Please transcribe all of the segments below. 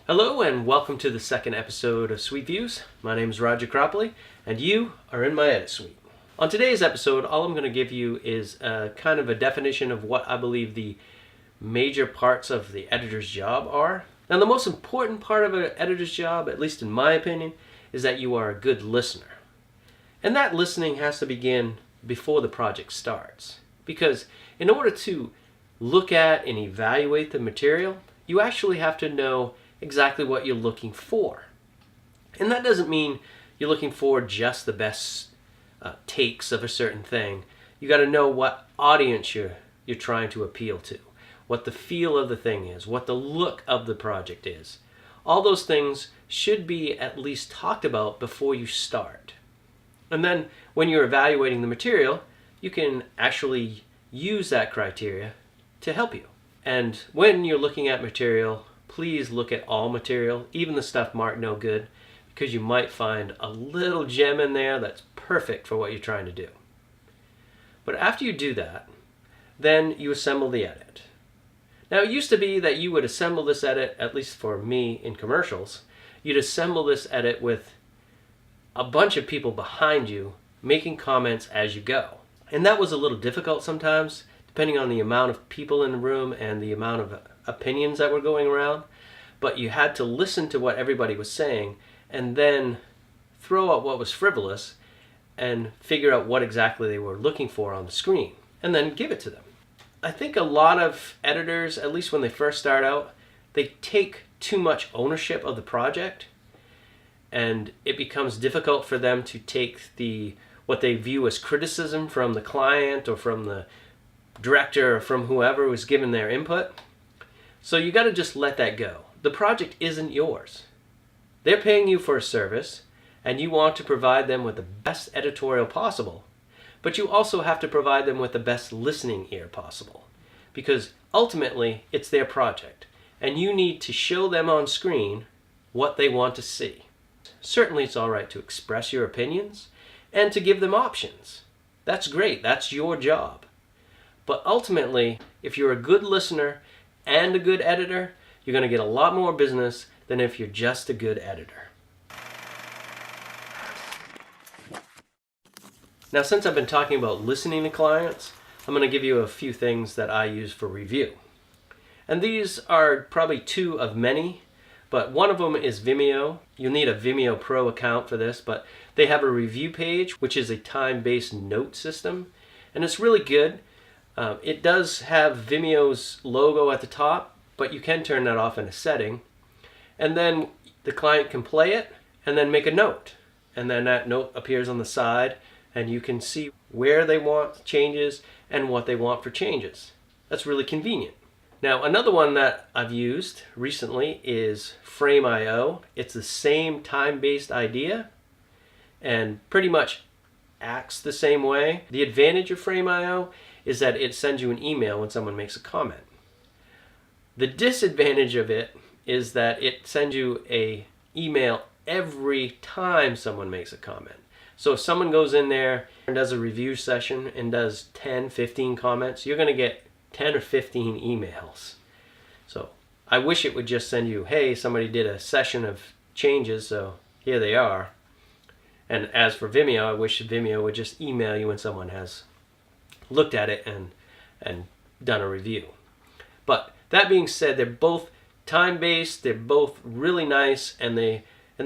Hello and welcome to the second episode of SuiteViews. My name is Roger Cropley and you are in my edit suite. On today's episode, all I'm going to give you is kind of a definition of what I believe the major parts of the editor's job are. Now, the most important part of an editor's job, at least in my opinion, is that you are a good listener. And that listening has to begin before the project starts. Because in order to look at and evaluate the material, you actually have to know exactly what you're looking for. And that doesn't mean you're looking for just the best takes of a certain thing. You got to know what audience you're trying to appeal to, what the feel of the thing is, what the look of the project is. All those things should be at least talked about before you start. And then when you're evaluating the material, you can actually use that criteria to help you. And when you're looking at material, please look at all material, even the stuff marked no good, because you might find a little gem in there that's perfect for what you're trying to do. But after you do that, then you assemble the edit. Now, it used to be that you would assemble this edit, at least for me in commercials, you'd assemble this edit with a bunch of people behind you making comments as you go. And that was a little difficult sometimes, depending on the amount of people in the room and the amount of opinions that were going around. But you had to listen to what everybody was saying and then throw out what was frivolous and figure out what exactly they were looking for on the screen and then give it to them. I think a lot of editors, at least when they first start out, they take too much ownership of the project, and it becomes difficult for them to take what they view as criticism from the client or from the director or from whoever was given their input. So you got to just let that go. The project isn't yours. They're paying you for a service, and you want to provide them with the best editorial possible, but you also have to provide them with the best listening ear possible, because ultimately it's their project, and you need to show them on screen what they want to see. Certainly it's all right to express your opinions and to give them options. That's great. That's your job. But ultimately, if you're a good listener and a good editor, you're going to get a lot more business than if you're just a good editor. Now, since I've been talking about listening to clients, I'm going to give you a few things that I use for review. And these are probably two of many, but one of them is Vimeo. You'll need a Vimeo Pro account for this, but they have a review page, which is a time-based note system, and it's really good. It does have Vimeo's logo at the top, but you can turn that off in a setting. And then the client can play it and then make a note. And then that note appears on the side, and you can see where they want changes and what they want for changes. That's really convenient. Now, another one that I've used recently is Frame.io. It's the same time-based idea and pretty much acts the same way. The advantage of Frame.io is that it sends you an email when someone makes a comment. The disadvantage of it is that it sends you an email every time someone makes a comment. So if someone goes in there and does a review session and does 10, 15 comments, you're going to get 10 or 15 emails. So I wish it would just send you, hey, somebody did a session of changes, so here they are. And as for Vimeo, I wish Vimeo would just email you when someone has looked at it and done a review. But that being said, they're both time-based, they're both really nice, and they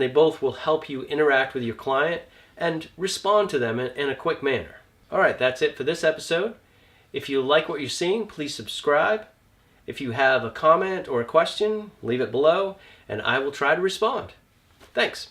both will help you interact with your client and respond to them in a quick manner. All right, that's it for this episode. If you like what you're seeing, please subscribe. If you have a comment or a question, leave it below, and I will try to respond. Thanks.